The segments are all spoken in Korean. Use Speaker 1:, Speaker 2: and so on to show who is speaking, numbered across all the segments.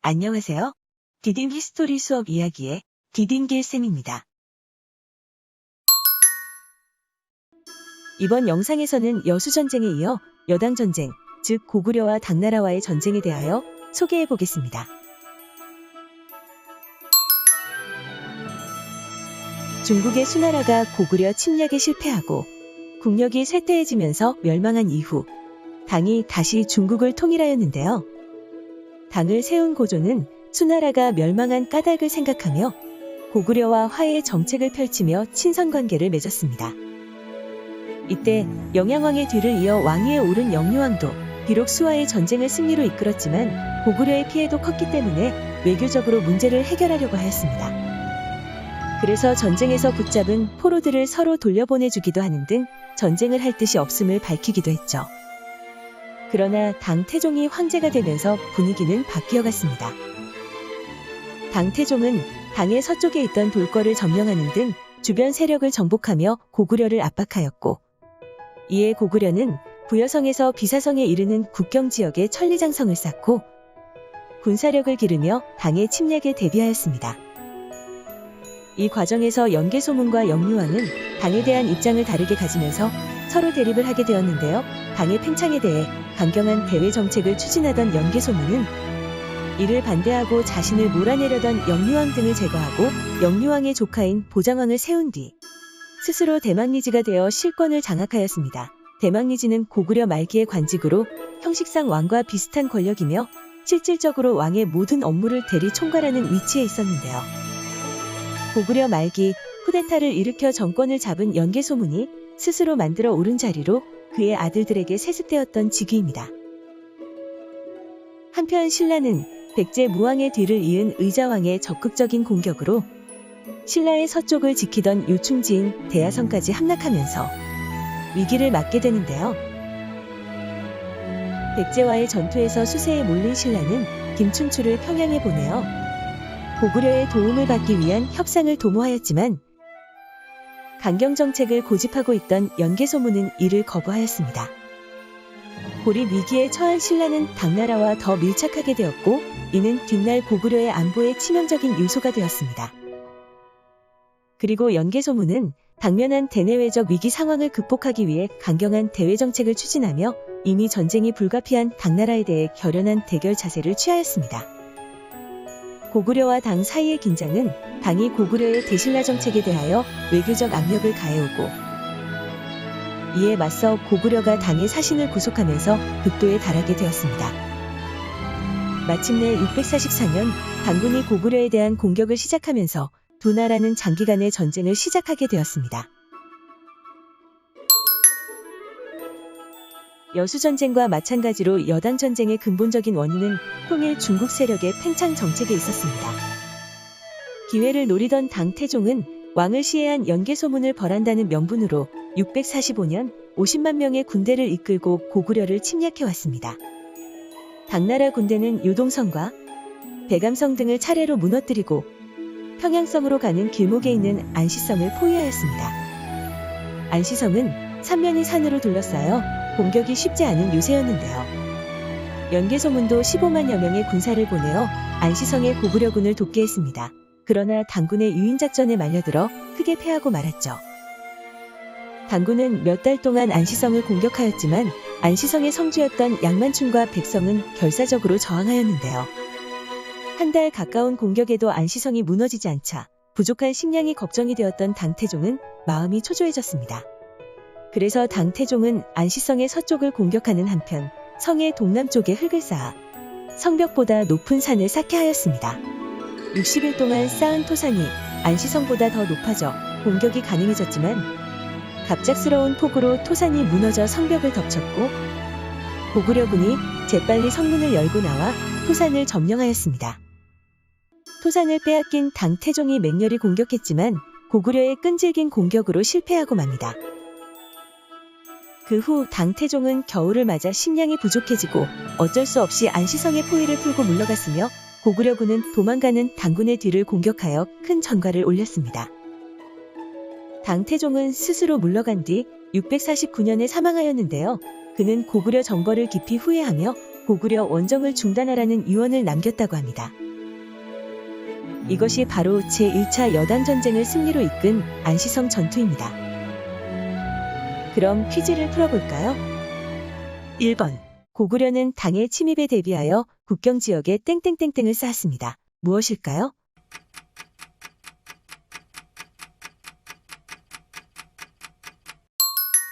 Speaker 1: 안녕하세요. 디딤 히스토리 수업 이야기의 디딤길 쌤입니다. 이번 영상에서는 여수전쟁에 이어 여당전쟁, 즉 고구려와 당나라와의 전쟁에 대하여 소개해 보겠습니다. 중국의 수나라가 고구려 침략에 실패하고 국력이 쇠퇴해지면서 멸망한 이후 당이 다시 중국을 통일하였는데요. 당을 세운 고조는 수나라가 멸망한 까닭을 생각하며 고구려와 화해의 정책을 펼치며 친선관계를 맺었습니다. 이때 영양왕의 뒤를 이어 왕위에 오른 영유왕도 비록 수와의 전쟁을 승리로 이끌었지만 고구려의 피해도 컸기 때문에 외교적으로 문제를 해결하려고 하였습니다. 그래서 전쟁에서 붙잡은 포로들을 서로 돌려보내주기도 하는 등 전쟁을 할 뜻이 없음을 밝히기도 했죠. 그러나 당태종이 황제가 되면서 분위기는 바뀌어갔습니다. 당태종은 당의 서쪽에 있던 돌궐을 점령하는 등 주변 세력을 정복하며 고구려를 압박하였고, 이에 고구려는 부여성에서 비사성에 이르는 국경지역에 천리장성을 쌓고 군사력을 기르며 당의 침략에 대비하였습니다. 이 과정에서 연개소문과 영유왕은 당에 대한 입장을 다르게 가지면서 서로 대립을 하게 되었는데요. 당의 팽창에 대해 강경한 대외 정책을 추진하던 연개소문은 이를 반대하고 자신을 몰아내려던 영유왕 등을 제거하고 영유왕의 조카인 보장왕을 세운 뒤 스스로 대망리지가 되어 실권을 장악하였습니다. 대망리지는 고구려 말기의 관직으로 형식상 왕과 비슷한 권력이며 실질적으로 왕의 모든 업무를 대리 총괄하는 위치에 있었는데요. 고구려 말기 쿠데타를 일으켜 정권을 잡은 연개소문이 스스로 만들어 오른 자리로 그의 아들들에게 세습되었던 직위입니다. 한편 신라는 백제 무왕의 뒤를 이은 의자왕의 적극적인 공격으로 신라의 서쪽을 지키던 요충지인 대야성까지 함락하면서 위기를 맞게 되는데요. 백제와의 전투에서 수세에 몰린 신라는 김춘추를 평양에 보내어 고구려의 도움을 받기 위한 협상을 도모하였지만 강경정책을 고집하고 있던 연개소문은 이를 거부하였습니다. 고립 위기에 처한 신라는 당나라와 더 밀착하게 되었고, 이는 뒷날 고구려의 안보에 치명적인 요소가 되었습니다. 그리고 연개소문은 당면한 대내외적 위기 상황을 극복하기 위해 강경한 대외정책을 추진하며 이미 전쟁이 불가피한 당나라에 대해 결연한 대결 자세를 취하였습니다. 고구려와 당 사이의 긴장은 당이 고구려의 대신라 정책에 대하여 외교적 압력을 가해오고, 이에 맞서 고구려가 당의 사신을 구속하면서 극도에 달하게 되었습니다. 마침내 644년 당군이 고구려에 대한 공격을 시작하면서 두 나라는 장기간의 전쟁을 시작하게 되었습니다. 여수전쟁과 마찬가지로 여당전쟁의 근본적인 원인은 통일 중국 세력의 팽창 정책에 있었습니다. 기회를 노리던 당태종은 왕을 시해한 연개소문을 벌한다는 명분으로 645년 50만 명의 군대를 이끌고 고구려를 침략해왔습니다. 당나라 군대는 요동성과 백암성 등을 차례로 무너뜨리고 평양성으로 가는 길목에 있는 안시성을 포위하였습니다. 안시성은 삼면이 산으로 둘러싸여 공격이 쉽지 않은 요새였는데요. 연개소문도 15만여 명의 군사를 보내어 안시성의 고구려군을 돕게 했습니다. 그러나 당군의 유인작전에 말려들어 크게 패하고 말았죠. 당군은 몇 달 동안 안시성을 공격하였지만 안시성의 성주였던 양만춘과 백성은 결사적으로 저항하였는데요. 한 달 가까운 공격에도 안시성이 무너지지 않자 부족한 식량이 걱정이 되었던 당태종은 마음이 초조해졌습니다. 그래서 당태종은 안시성의 서쪽을 공격하는 한편 성의 동남쪽에 흙을 쌓아 성벽보다 높은 산을 쌓게 하였습니다. 60일 동안 쌓은 토산이 안시성보다 더 높아져 공격이 가능해졌지만 갑작스러운 폭우로 토산이 무너져 성벽을 덮쳤고 고구려군이 재빨리 성문을 열고 나와 토산을 점령하였습니다. 토산을 빼앗긴 당태종이 맹렬히 공격했지만 고구려의 끈질긴 공격으로 실패하고 맙니다. 그 후 당태종은 겨울을 맞아 식량이 부족해지고 어쩔 수 없이 안시성의 포위를 풀고 물러갔으며 고구려군은 도망가는 당군의 뒤를 공격하여 큰 전과를 올렸습니다. 당태종은 스스로 물러간 뒤 649년에 사망하였는데요. 그는 고구려 정벌을 깊이 후회하며 고구려 원정을 중단하라는 유언을 남겼다고 합니다. 이것이 바로 제1차 여단전쟁을 승리로 이끈 안시성 전투입니다. 그럼 퀴즈를 풀어볼까요? 1번. 고구려는 당의 침입에 대비하여 국경 지역에 땡땡땡땡을 쌓았습니다. 무엇일까요?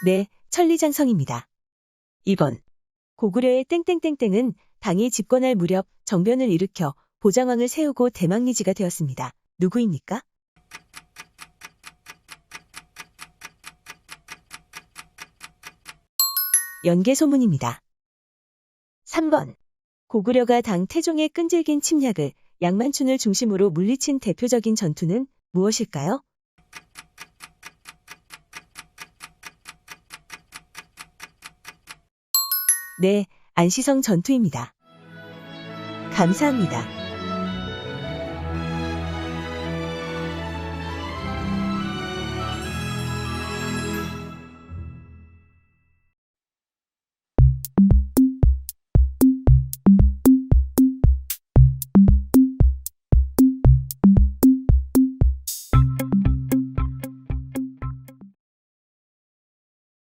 Speaker 1: 네, 천리장성입니다. 2번. 고구려의 땡땡땡땡은 당이 집권할 무렵 정변을 일으켜 보장왕을 세우고 대망리지가 되었습니다. 누구입니까? 연개소문입니다. 3번. 고구려가 당 태종의 끈질긴 침략을 양만춘을 중심으로 물리친 대표적인 전투는 무엇일까요? 네, 안시성 전투입니다. 감사합니다.